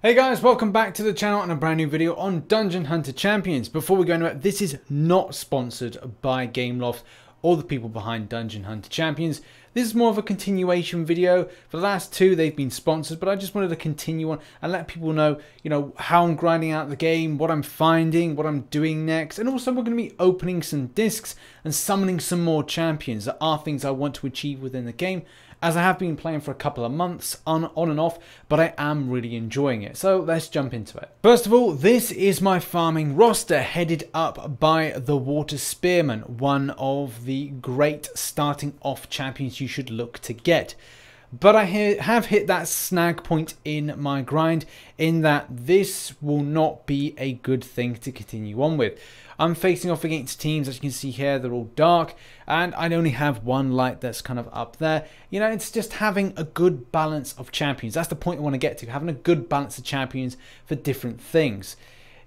Hey guys, welcome back to the channel and a brand new video on Dungeon Hunter Champions. Before we go into it, this is not sponsored by Gameloft or the people behind Dungeon Hunter Champions. This is more of a continuation video. For the last two, they've been sponsored, but I just wanted to continue on and let people know, how I'm grinding out the game, what I'm finding, what I'm doing next. And also we're going to be opening some discs and summoning some more champions. That are things I want to achieve within the game, as I have been playing for a couple of months on and off, but I am really enjoying it. So let's jump into it. First of all, this is my farming roster headed up by the Water Spearmen, one of the great starting off champions you should look to get. But I have hit that snag point in my grind in that this will not be a good thing to continue on with. I'm facing off against teams, as you can see here, they're all dark, and I only have one light that's kind of up there. It's just having a good balance of champions. That's the point I want to get to, having a good balance of champions for different things.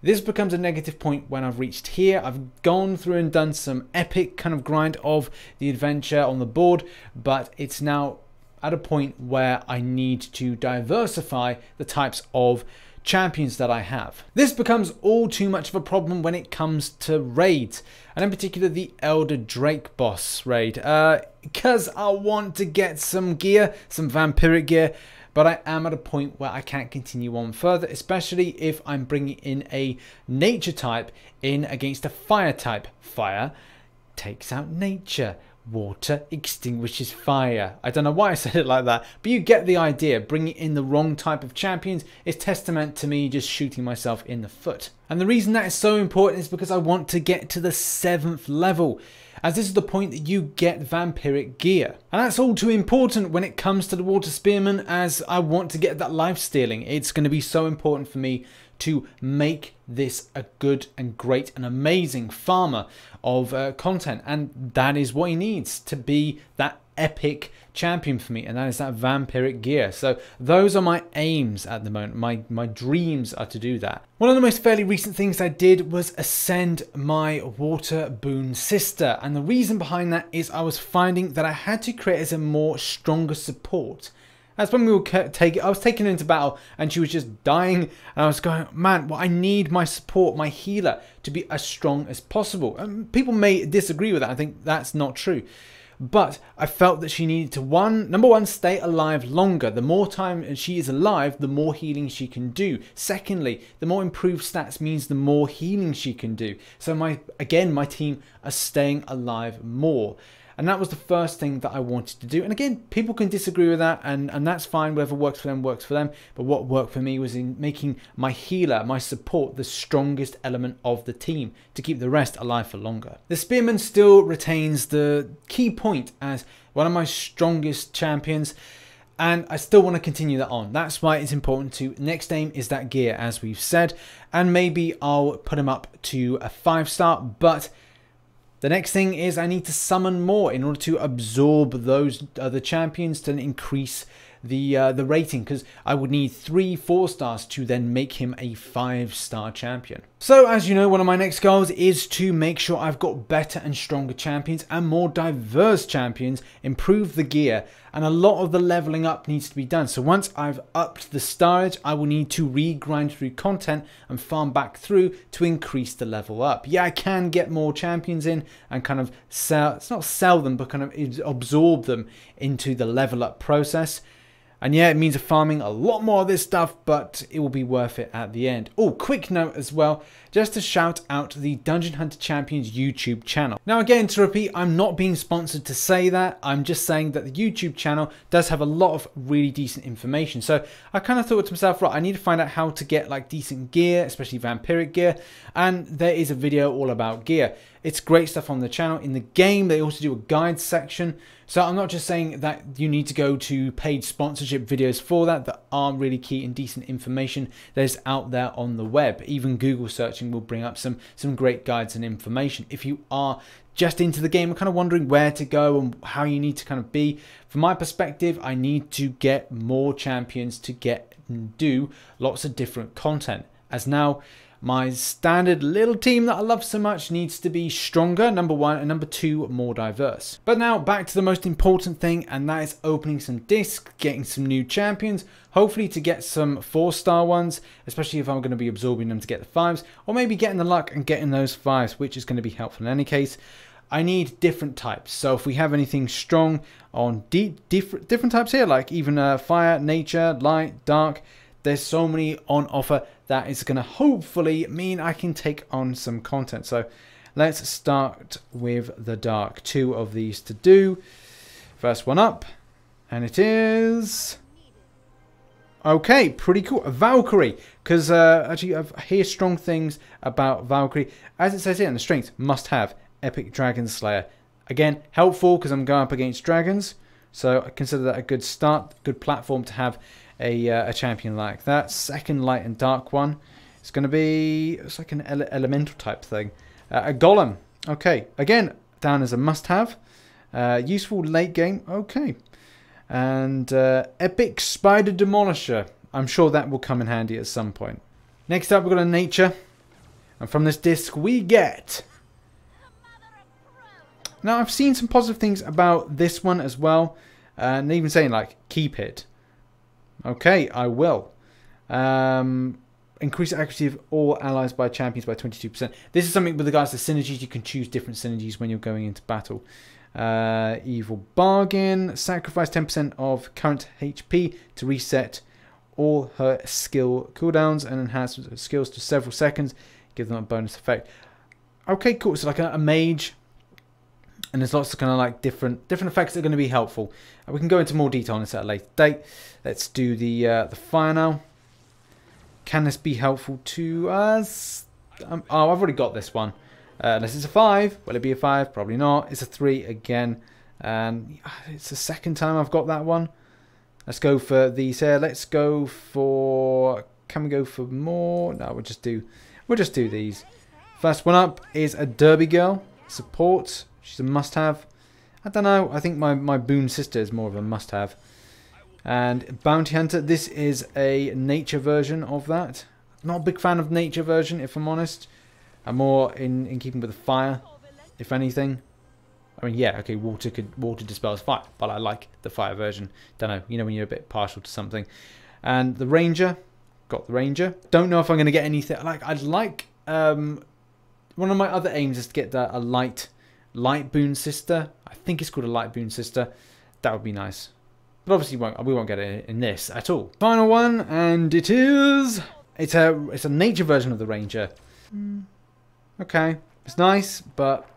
This becomes a negative point when I've reached here. I've gone through and done some epic kind of grind of the adventure on the board, but it's now at a point where I need to diversify the types of champions that I have. This becomes all too much of a problem when it comes to raids, and in particular the Elder Drake boss raid, because I want to get some gear, some vampiric gear, but I am at a point where I can't continue on further, especially if I'm bringing in a nature type in against a fire type. Fire takes out nature. Water extinguishes fire. I don't know why I said it like that, but you get the idea. Bringing in the wrong type of champions is testament to me just shooting myself in the foot. And the reason that is so important is because I want to get to the 7th level, as this is the point that you get vampiric gear. And that's all too important when it comes to the Water Spearmen, as I want to get that life stealing. It's going to be so important for me to make this a good and great and amazing farmer of content, and that is what he needs to be that epic champion for me, and that is that vampiric gear. So those are my aims at the moment. My dreams are to do that. One of the most fairly recent things I did was ascend my water boon sister, and the reason behind that is I was finding that I had to create as a more stronger support. That's when we were I was taking her into battle and she was just dying, and I was going, man, well, I need my support, my healer, to be as strong as possible. And people may disagree with that. I think that's not true. But I felt that she needed to, number one, stay alive longer. The more time she is alive, the more healing she can do. Secondly, the more improved stats means the more healing she can do. So my team are staying alive more. And that was the first thing that I wanted to do. And again, people can disagree with that, and that's fine. Whatever works for them works for them. But what worked for me was in making my healer, my support, the strongest element of the team to keep the rest alive for longer. The Spearman still retains the key point as one of my strongest champions, and I still want to continue that on. That's why it's important to, next aim is that gear, as we've said, and maybe I'll put him up to a 5-star, but the next thing is I need to summon more in order to absorb those other champions to increase the rating, because I would need 3 4-stars to then make him a 5-star champion. So as you know, one of my next goals is to make sure I've got better and stronger champions and more diverse champions, improve the gear, and a lot of the leveling up needs to be done. So once I've upped the starage, I will need to re-grind through content and farm back through to increase the level up. Yeah, I can get more champions in and kind of sell, it's not sell them, but kind of absorb them into the level up process. And yeah, it means farming a lot more of this stuff, but it will be worth it at the end. Oh, quick note as well, just to shout out the Dungeon Hunter Champions YouTube channel. Now again, to repeat, I'm not being sponsored to say that. I'm just saying that the YouTube channel does have a lot of really decent information. So I kind of thought to myself, right, I need to find out how to get like decent gear, especially vampiric gear. And there is a video all about gear. It's great stuff on the channel. In the game, they also do a guide section. So I'm not just saying that you need to go to paid sponsorship videos for that. That are really key and decent information that is out there on the web. Even Google searching will bring up some great guides and information. If you are just into the game and kind of wondering where to go and how you need to kind of be, from my perspective, I need to get more champions to get and do lots of different content. As now, My standard little team that I love so much needs to be stronger, number one, and number two, more diverse. But now back to the most important thing, and that is opening some discs, getting some new champions, hopefully to get some 4-star ones, especially if I'm going to be absorbing them to get the 5s, or maybe getting the luck and getting those 5s, which is going to be helpful in any case. I need different types, so if we have anything strong on different types here, like even fire, nature, light, dark, there's so many on offer that is going to hopefully mean I can take on some content. So let's start with the dark. 2 of these to do. First one up, and it is... okay, pretty cool. A Valkyrie, because actually I hear strong things about Valkyrie. As it says here in the strengths, must have. Epic Dragon Slayer. Again, helpful because I'm going up against dragons. So I consider that a good start, good platform to have a champion like that. Second light and dark one. It's going to be, it's like an elemental type thing. A Golem. Okay, again, down as a must-have. Useful late game. Okay. And Epic Spider Demolisher. I'm sure that will come in handy at some point. Next up, we've got a nature. And from this disc, we get... now, I've seen some positive things about this one as well. And even saying, like, keep it. Okay, I will. Increase the accuracy of all allies by champions by 22%. This is something with regards to synergies. You can choose different synergies when you're going into battle. Evil Bargain. Sacrifice 10% of current HP to reset all her skill cooldowns and enhance skills to several seconds. Give them a bonus effect. Okay, cool. So like a mage. And there's lots of kind of like different effects that are going to be helpful. We can go into more detail on this at a later date. Let's do the fire now. Can this be helpful to us? Oh, I've already got this one. Unless it's a 5. Will it be a 5? Probably not. It's a 3 again. And it's the second time I've got that one. Let's go for these here. Let's go for... can we go for more? No, we'll just do these. First one up is a Derby Girl. Support. She's a must-have. I don't know. I think my Boon sister is more of a must-have. And Bounty Hunter. This is a nature version of that. Not a big fan of nature version, if I'm honest. I'm more in keeping with the fire, if anything. I mean, yeah, okay, water dispels fire, but I like the fire version. Don't know. You know when you're a bit partial to something. And the Ranger. Got the Ranger. Don't know if I'm going to get anything. I'd like. One of my other aims is to get a light Boon sister. I think it's called a light Boon sister. That would be nice. But obviously we won't get it in this at all. Final one, and it is... it's a nature version of the Ranger. Okay. It's nice, but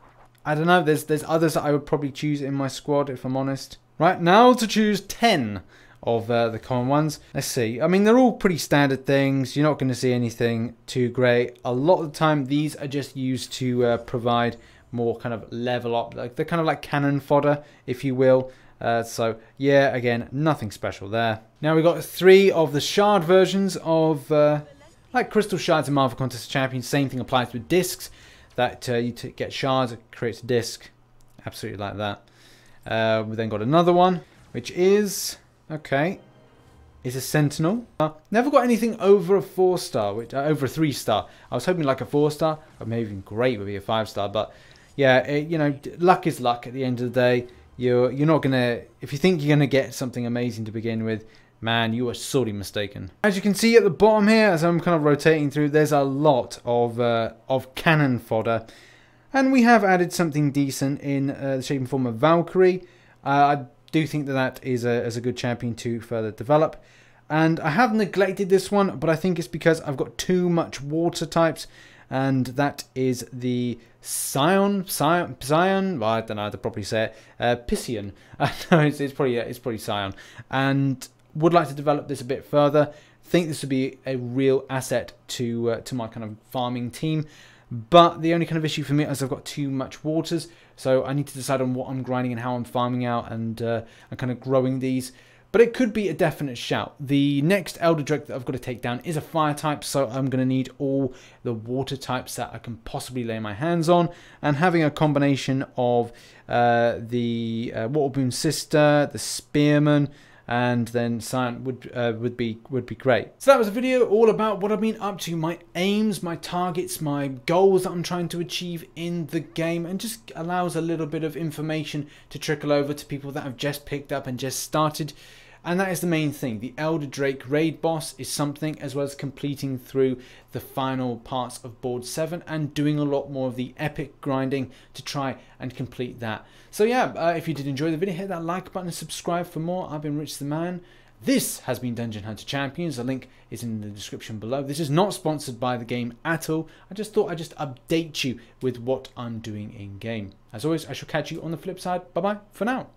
I don't know. There's others that I would probably choose in my squad, if I'm honest. Right, now to choose 10 of the common ones. Let's see. I mean, they're all pretty standard things. You're not going to see anything too great. A lot of the time, these are just used to provide more kind of level up. Like they're kind of like cannon fodder, if you will. So, yeah, again, nothing special there. Now, we've got 3 of the shard versions of, like Crystal Shards in Marvel Contest of Champions. Same thing applies with discs. That you get shards, it creates a disc. Absolutely like that. We then got another one, which is, okay, is a Sentinel. Never got anything over a 4-star, which over a 3-star. I was hoping like a 4-star, or maybe even great would be a 5-star, but yeah, you know, luck is luck at the end of the day. You're not gonna, if you think you're gonna get something amazing to begin with, man, you are sorely mistaken. As you can see at the bottom here, as I'm kind of rotating through, there's a lot of cannon fodder, and we have added something decent in the shape and form of Valkyrie. I do think that is a good champion to further develop, and I have neglected this one, but I think it's because I've got too much water types. And that is the Scion. Well, I don't know how to properly say it. Piscian. No, it's probably Scion. And would like to develop this a bit further. Think this would be a real asset to my kind of farming team. But the only kind of issue for me is I've got too much waters, so I need to decide on what I'm grinding and how I'm farming out and kind of growing these. But it could be a definite shout. The next Elder Drake that I've got to take down is a fire type, so I'm going to need all the water types that I can possibly lay my hands on. And having a combination of the Waterboon Sister, the Spearmen, and then Cyan would be great. So that was a video all about what I've been up to, my aims, my targets, my goals that I'm trying to achieve in the game, and just allows a little bit of information to trickle over to people that have just picked up and just started. And that is the main thing. The Elder Drake raid boss is something, as well as completing through the final parts of board 7 and doing a lot more of the epic grinding to try and complete that. So yeah, if you did enjoy the video, hit that like button and subscribe for more. I've been RichTheMan. This has been Dungeon Hunter Champions. The link is in the description below. This is not sponsored by the game at all. I just thought I'd just update you with what I'm doing in game. As always, I shall catch you on the flip side. Bye bye for now.